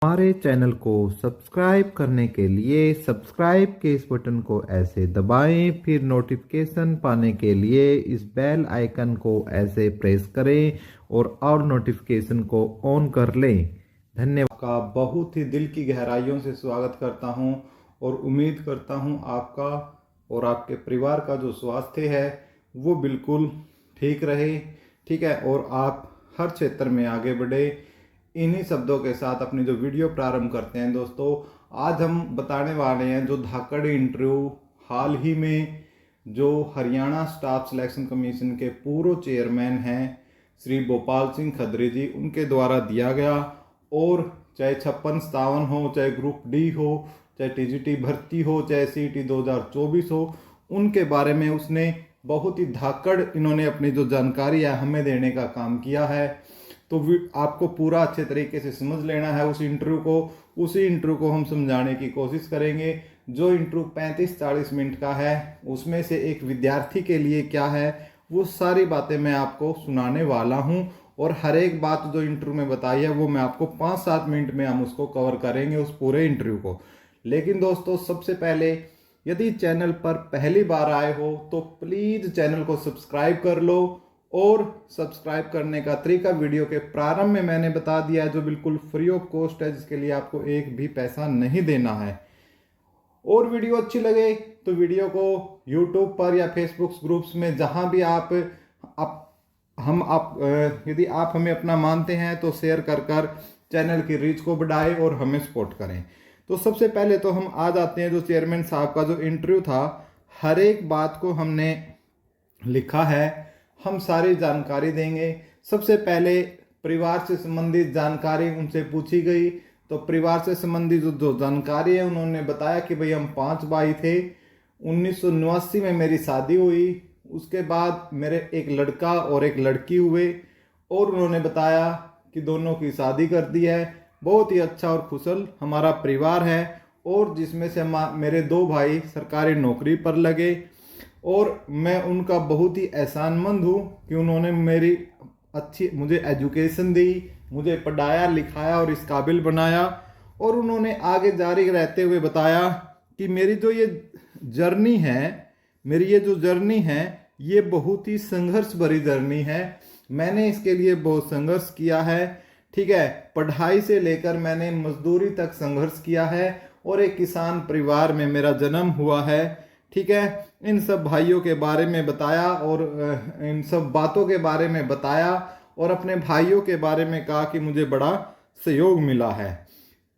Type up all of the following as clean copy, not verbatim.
हमारे चैनल को सब्सक्राइब करने के लिए सब्सक्राइब के इस बटन को ऐसे दबाएं, फिर नोटिफिकेशन पाने के लिए इस बेल आइकन को ऐसे प्रेस करें और नोटिफिकेशन को ऑन कर लें। धन्यवाद। का बहुत ही दिल की गहराइयों से स्वागत करता हूं और उम्मीद करता हूं आपका और आपके परिवार का जो स्वास्थ्य है वो बिल्कुल ठीक रहे, ठीक है, और आप हर क्षेत्र में आगे बढ़े। इन्हीं शब्दों के साथ अपनी जो वीडियो प्रारंभ करते हैं दोस्तों, आज हम बताने वाले हैं जो धाकड़ इंटरव्यू हाल ही में जो हरियाणा स्टाफ सिलेक्शन कमीशन के पूर्व चेयरमैन हैं श्री भोपाल सिंह खत्री जी, उनके द्वारा दिया गया। और चाहे 56-57 हो, चाहे ग्रुप डी हो, चाहे टीजीटी भर्ती हो, चाहे सीईटी 2024 हो, उनके बारे में उसने बहुत ही धाकड़ इन्होंने अपनी जो जानकारी है हमें देने का काम किया है। तो आपको पूरा अच्छे तरीके से समझ लेना है उसी इंटरव्यू को हम समझाने की कोशिश करेंगे। जो इंटरव्यू 35-40 मिनट का है उसमें से एक विद्यार्थी के लिए क्या है वो सारी बातें मैं आपको सुनाने वाला हूं, और हर एक बात जो इंटरव्यू में बताई है वो मैं आपको 5-7 मिनट में हम उसको कवर करेंगे उस पूरे इंटरव्यू को। लेकिन दोस्तों, सबसे पहले यदि चैनल पर पहली बार आए हो तो प्लीज चैनल को सब्सक्राइब कर लो, और सब्सक्राइब करने का तरीका वीडियो के प्रारंभ में मैंने बता दिया है, जो बिल्कुल फ्री ऑफ कॉस्ट है, जिसके लिए आपको एक भी पैसा नहीं देना है। और वीडियो अच्छी लगे तो वीडियो को यूट्यूब पर या फेसबुक ग्रुप्स में जहां भी यदि आप हमें अपना मानते हैं तो शेयर कर चैनल की रीच को बढ़ाएं और हमें सपोर्ट करें। तो सबसे पहले तो हम आ जाते हैं जो चेयरमैन साहब का जो इंटरव्यू था, हर एक बात को हमने लिखा है, हम सारी जानकारी देंगे। सबसे पहले परिवार से संबंधित जानकारी उनसे पूछी गई, तो परिवार से संबंधित जो जानकारी है उन्होंने बताया कि भाई हम 5 भाई थे, 1989 में मेरी शादी हुई, उसके बाद मेरे एक लड़का और एक लड़की हुए, और उन्होंने बताया कि दोनों की शादी कर दी है। बहुत ही अच्छा और कुशल हमारा परिवार है, और जिसमें से मेरे 2 भाई सरकारी नौकरी पर लगे, और मैं उनका बहुत ही एहसानमंद हूँ कि उन्होंने मुझे एजुकेशन दी, मुझे पढ़ाया लिखाया और इस काबिल बनाया। और उन्होंने आगे जारी रहते हुए बताया कि मेरी जो जर्नी है ये बहुत ही संघर्ष भरी जर्नी है, मैंने इसके लिए बहुत संघर्ष किया है, ठीक है, पढ़ाई से लेकर मैंने मजदूरी तक संघर्ष किया है, और एक किसान परिवार में मेरा जन्म हुआ है, ठीक है। इन सब भाइयों के बारे में बताया और इन सब बातों के बारे में बताया, और अपने भाइयों के बारे में कहा कि मुझे बड़ा सहयोग मिला है।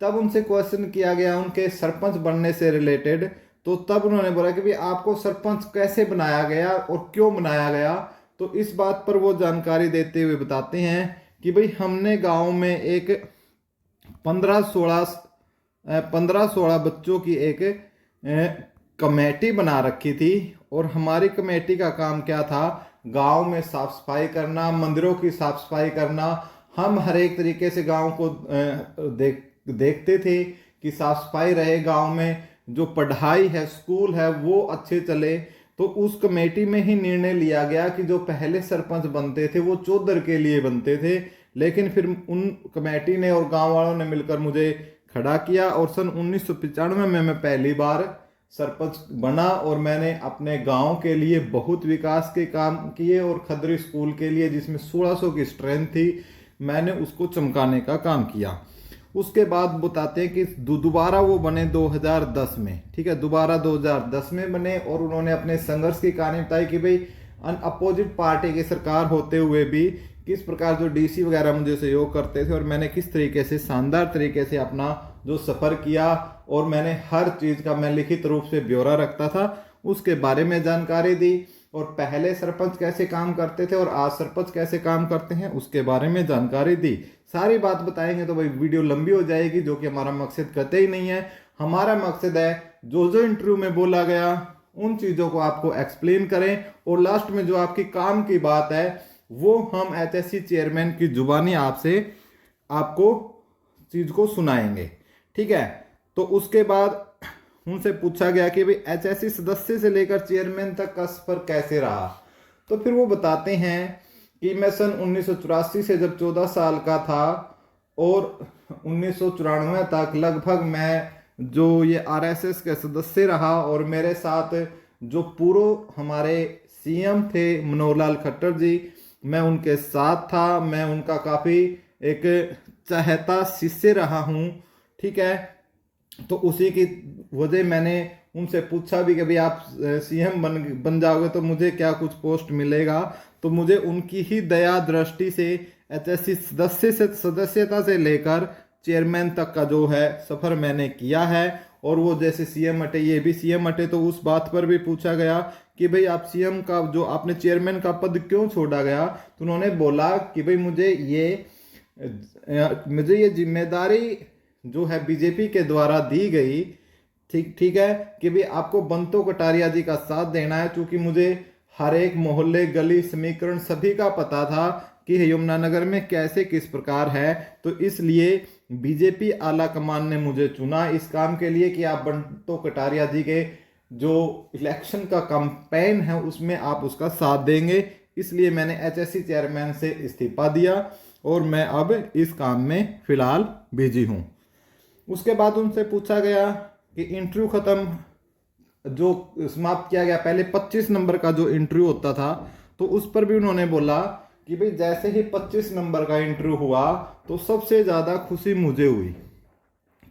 तब उनसे क्वेश्चन किया गया उनके सरपंच बनने से रिलेटेड, तो तब उन्होंने बोला कि भाई आपको सरपंच कैसे बनाया गया और क्यों बनाया गया। तो इस बात पर वो जानकारी देते हुए बताते हैं कि भाई हमने गांव में एक 15-16 बच्चों की एक कमेटी बना रखी थी, और हमारी कमेटी का काम क्या था, गांव में साफ सफाई करना, मंदिरों की साफ सफाई करना। हम हर एक तरीके से गांव को देखते थे कि साफ सफाई रहे, गांव में जो पढ़ाई है, स्कूल है, वो अच्छे चले। तो उस कमेटी में ही निर्णय लिया गया कि जो पहले सरपंच बनते थे वो चौधर के लिए बनते थे, लेकिन फिर उन कमेटी ने और गांव वालों ने मिलकर मुझे खड़ा किया, और सन 1995 में मैं पहली बार सरपंच बना, और मैंने अपने गांव के लिए बहुत विकास के काम किए, और खदरी स्कूल के लिए जिसमें 1600 की स्ट्रेंथ थी, मैंने उसको चमकाने का काम किया। उसके बाद बताते हैं कि दोबारा वो बने 2010 में, ठीक है, दोबारा 2010 में बने, और उन्होंने अपने संघर्ष की कहानी बताई कि भाई अपोजिट पार्टी की सरकार होते हुए भी किस प्रकार जो डीसी वगैरह मुझे सहयोग करते थे, और मैंने किस तरीके से शानदार तरीके से अपना जो सफ़र किया, और मैंने हर चीज़ का मैं लिखित रूप से ब्यौरा रखता था, उसके बारे में जानकारी दी। और पहले सरपंच कैसे काम करते थे और आज सरपंच कैसे काम करते हैं उसके बारे में जानकारी दी। सारी बात बताएंगे तो भाई वीडियो लंबी हो जाएगी, जो कि हमारा मकसद कतई नहीं है। हमारा मकसद है जो जो इंटरव्यू में बोला गया उन चीज़ों को आपको एक्सप्लेन करें, और लास्ट में जो आपकी काम की बात है वो हम एचएससी चेयरमैन की जुबानी आपको चीज़ को सुनाएंगे, ठीक है। तो उसके बाद उनसे पूछा गया कि भाई एचएससी सदस्य से लेकर चेयरमैन तक का सफर कैसे रहा। तो फिर वो बताते हैं कि मैं सन 1984 से जब 14 साल का था, और 1994 तक लगभग मैं जो ये आरएसएस के सदस्य रहा, और मेरे साथ जो पूर्व हमारे सीएम थे मनोहर लाल खट्टर जी, मैं उनके साथ था। मैं उनका काफ़ी एक चाहता शिष्य रहा हूँ। ठीक है, तो उसी की वजह मैंने उनसे पूछा भी कि भाई आप सीएम बन जाओगे तो मुझे क्या कुछ पोस्ट मिलेगा। तो मुझे उनकी ही दया दृष्टि से एचएससी सदस्यता से लेकर चेयरमैन तक का जो है सफर मैंने किया है। और वो जैसे सीएम हटे, ये भी सीएम हटे, तो उस बात पर भी पूछा गया कि भाई आप सीएम का जो आपने चेयरमैन का पद क्यों छोड़ा गया, तो उन्होंने बोला कि भाई मुझे ये जिम्मेदारी जो है बीजेपी के द्वारा दी गई, ठीक ठीक है, कि भाई आपको बंतो कटारिया जी का साथ देना है। क्योंकि मुझे हर एक मोहल्ले गली समीकरण सभी का पता था कि यमुनानगर में कैसे किस प्रकार है। तो इसलिए बीजेपी आला कमान ने मुझे चुना इस काम के लिए कि आप बंतो कटारिया जी के जो इलेक्शन का कैंपेन है उसमें आप उसका साथ देंगे। इसलिए मैंने एचएससी चेयरमैन से इस्तीफा दिया और मैं अब इस काम में फिलहाल बिजी हूँ। उसके बाद उनसे पूछा गया कि इंटरव्यू ख़त्म जो समाप्त किया गया, पहले 25 नंबर का जो इंटरव्यू होता था, तो उस पर भी उन्होंने बोला कि भाई जैसे ही 25 नंबर का इंटरव्यू हुआ तो सबसे ज़्यादा खुशी मुझे हुई।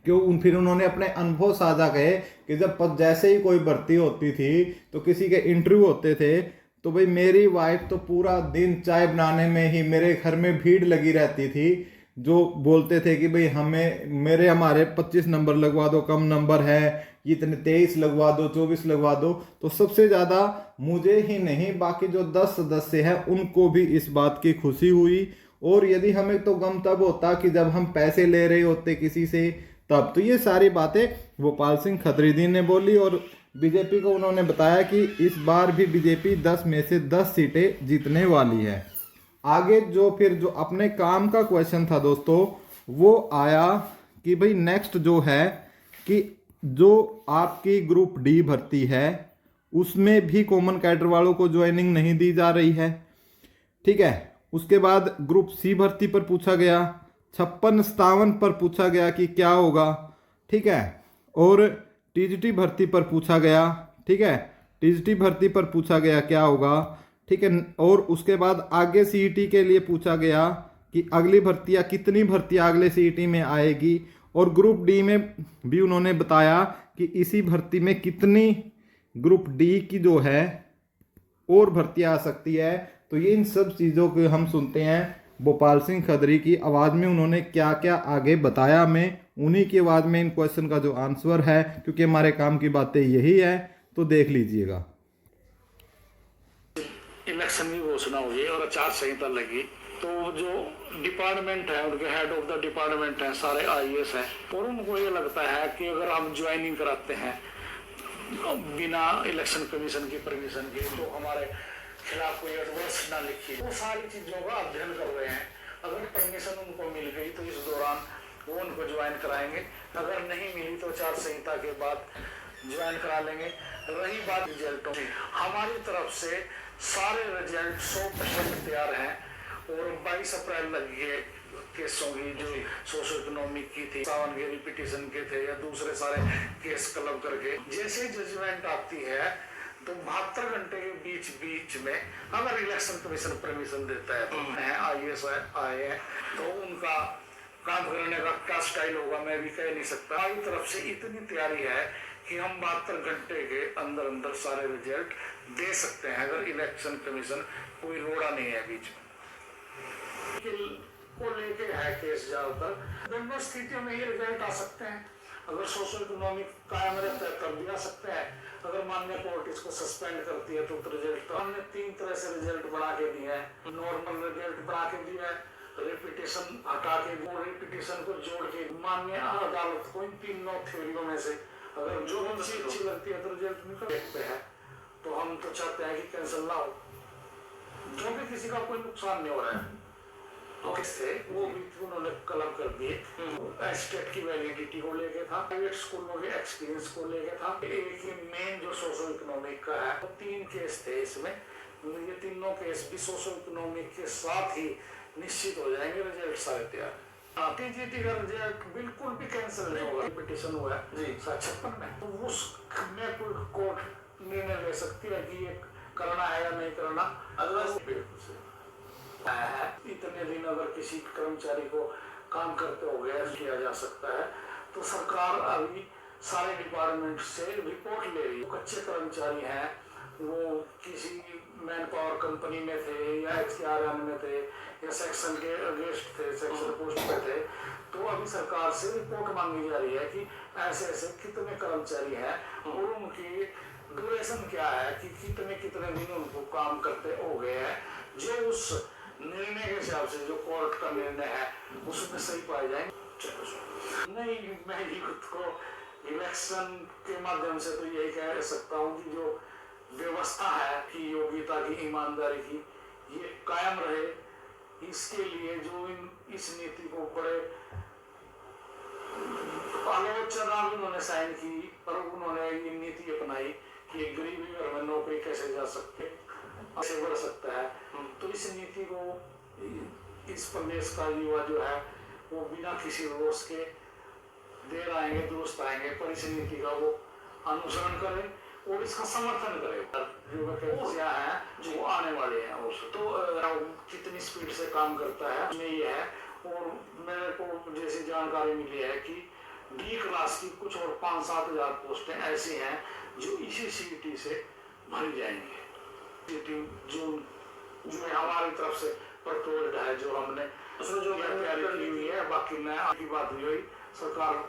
क्यों? फिर उन्होंने अपने अनुभव साझा कहे कि जब जैसे ही कोई भर्ती होती थी तो किसी के इंटरव्यू होते थे, तो भाई मेरी वाइफ तो पूरा दिन चाय बनाने में ही मेरे घर में भीड़ लगी रहती थी। जो बोलते थे कि भाई हमारे 25 नंबर लगवा दो, कम नंबर है, ये इतने 23 लगवा दो, 24 लगवा दो। तो सबसे ज़्यादा मुझे ही नहीं, बाकी जो 10 सदस्य हैं उनको भी इस बात की खुशी हुई। और यदि हमें तो गम तब होता कि जब हम पैसे ले रहे होते किसी से तब। तो ये सारी बातें गोपाल सिंह खत्रीदी ने बोली और बीजेपी को उन्होंने बताया कि इस बार भी बीजेपी 10 में से 10 सीटें जीतने वाली है। आगे फिर जो अपने काम का क्वेश्चन था दोस्तों, वो आया कि भाई नेक्स्ट जो है कि जो आपकी ग्रुप डी भर्ती है उसमें भी कॉमन कैडर वालों को ज्वाइनिंग नहीं दी जा रही है। ठीक है, उसके बाद ग्रुप सी भर्ती पर पूछा गया, 56-57 पर पूछा गया कि क्या होगा। ठीक है, और टीजीटी भर्ती पर पूछा गया। ठीक है, टीजीटी भर्ती पर पूछा गया क्या होगा। ठीक है, और उसके बाद आगे सीईटी के लिए पूछा गया कि अगली भर्तियाँ कितनी भर्तियाँ अगले सीईटी में आएगी। और ग्रुप डी में भी उन्होंने बताया कि इसी भर्ती में कितनी ग्रुप डी की जो है और भर्तियाँ आ सकती है। तो ये इन सब चीज़ों को हम सुनते हैं गोपाल सिंह खत्री की आवाज़ में उन्होंने क्या क्या आगे बताया। मैं उन्हीं की आवाज़ में इन क्वेश्चन का जो आंसर है, क्योंकि हमारे काम की बातें यही है, तो देख लीजिएगा। इलेक्शन की घोषणा हुई और आचार संहिता लगी, तो जो डिपार्टमेंट है उनके हेड ऑफ द डिपार्टमेंट है सारे आईएएस हैं, और उनको ये लगता है कि अगर हम ज्वाइनिंग कराते हैं बिना इलेक्शन कमीशन की परमिशन के तो हमारे खिलाफ कोई एडवर्स ना लिखी। वो सारी चीजों का अध्ययन कर रहे हैं। अगर परमिशन उनको मिल गई तो इस दौरान वो उनको ज्वाइन कराएंगे, अगर नहीं मिली तो आचार संहिता के बाद ज्वाइन करा लेंगे। रही बात रिजल्टों की, हमारी तरफ से सारे रिजल्ट 100% तैयार हैं और 22 अप्रैल लगी है केसों की जो सोशो इकोनॉमिक की थी, सावन के रिपीटिशन के थे या दूसरे सारे केस क्लब करके। जैसे जजमेंट आती है तो 72 घंटे के बीच में अगर इलेक्शन कमीशन परमिशन देता है तो आईएएस आए हैं तो उनका काम करने का क्या स्टाइल होगा मैं भी कह नहीं सकता। हमारी तरफ से इतनी तैयारी है कि हम 72 घंटे के अंदर अंदर सारे रिजल्ट दे सकते हैं अगर इलेक्शन कमीशन कोई रोड़ा नहीं है बीच में को लेके है केस ज्यादातर। दोनों स्थितियों में ये रिजल्ट आ सकते हैं। अगर सोशल इकोनॉमिक कायम रहता है तब भी आ सकते हैं। अगर मान्य कोर्ट इसको सस्पेंड करती है तो रिजल्ट तो हमने 3 तरह से रिजल्ट बढ़ा के दिया है। नॉर्मल रिजल्ट बढ़ा के दिया है, रिपीटेशन हटा के, रिपीटेशन को जोड़ के, मान्य अदालत को इन तीनों थ्योरियों में से अगर जो अच्छी लगती है तो रिजल्ट निकल देखते हैं। तो हम तो चाहते हैं कि कैंसिल ना हो, जो भी किसी का कोई नुकसान नहीं हो रहा है तो इससे वो भी उन्होंने कलम कर दिए। स्टेट की वैलिडिटी को लेके था, प्राइवेट स्कूलों के एक्सपीरियंस को लेके था। एक ही मेन जो सोशो इकोनॉमिक का है तो 3 केस थे इसमें। ये तीनों केस भी सोशो इकोनॉमिक के साथ ही निश्चित हो जाएंगे, रिजल्ट सारे तैयार। टीजीटी का रिजल्ट बिल्कुल भी कैंसिल नहीं होगा। पिटिशन हुआ है जी 56 में, तो उसमें कोई कोर्ट निर्णय ले सकती है कि ये करना है या नहीं करना। अदरवाइज इतने दिन अगर किसी कर्मचारी को काम करते हो गया किया जा सकता है, तो सरकार अभी सारे डिपार्टमेंट से रिपोर्ट ले रही है। कच्चे कर्मचारी हैं, वो किसी मैन पावर कंपनी में थे या HRN में थे या सेक्शन के अगेंस्ट थे, सेक्शन पोस्ट पे थे, तो अभी सरकार से रिपोर्ट मांगी जा रही है कि ऐसे ऐसे कितने कर्मचारी हैं और उनकी ड्यूरेशन क्या है, कि कितने कितने दिन उनको काम करते हो गए हैं, जो उस निर्णय के हिसाब से जो कोर्ट का निर्णय है उसमें सही पाए जाएंगे। नहीं, मैं ही खुद को इलेक्शन के माध्यम से तो यही कह सकता हूँ कि जो व्यवस्था है कि योग्यता की, ईमानदारी की, ये कायम रहे। इसके लिए जो इस नीति को बड़े आलोचना भी उन्होंने साइन की, पर उन्होंने ये नीति अपनाई कि गरीबी घर में नौकरी कैसे जा सकते, कैसे बढ़ सकता है। तो इस नीति को इस प्रदेश का युवा जो है वो बिना किसी रोष के देर आएंगे, दुरुस्त आएंगे, पर इस नीति का वो अनुसरण करें और इसका समर्थन करें। जो वैकेंसियां हैं जो आने वाले हैं तो कितनी स्पीड से काम करता है उसमें ये है। और मेरे को जैसी जानकारी मिली है कि D क्लास की कुछ और 5-7 हजार पोस्टें ऐसी हैं जो इसी CET से भरी जाएंगी। जून में हमारी तरफ से प्रपोज्ड है, जो हमने उसमें जो तैयारी की हुई है। बाकी मैं आपकी बात हुई हुई सरकार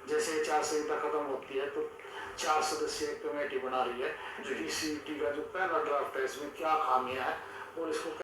जैसे आचार संहिता खत्म होती है तो 4 सदस्यीय कमेटी बना रही है। CET का जो पहला ड्राफ्ट है इसमें क्या खामियां है और इसको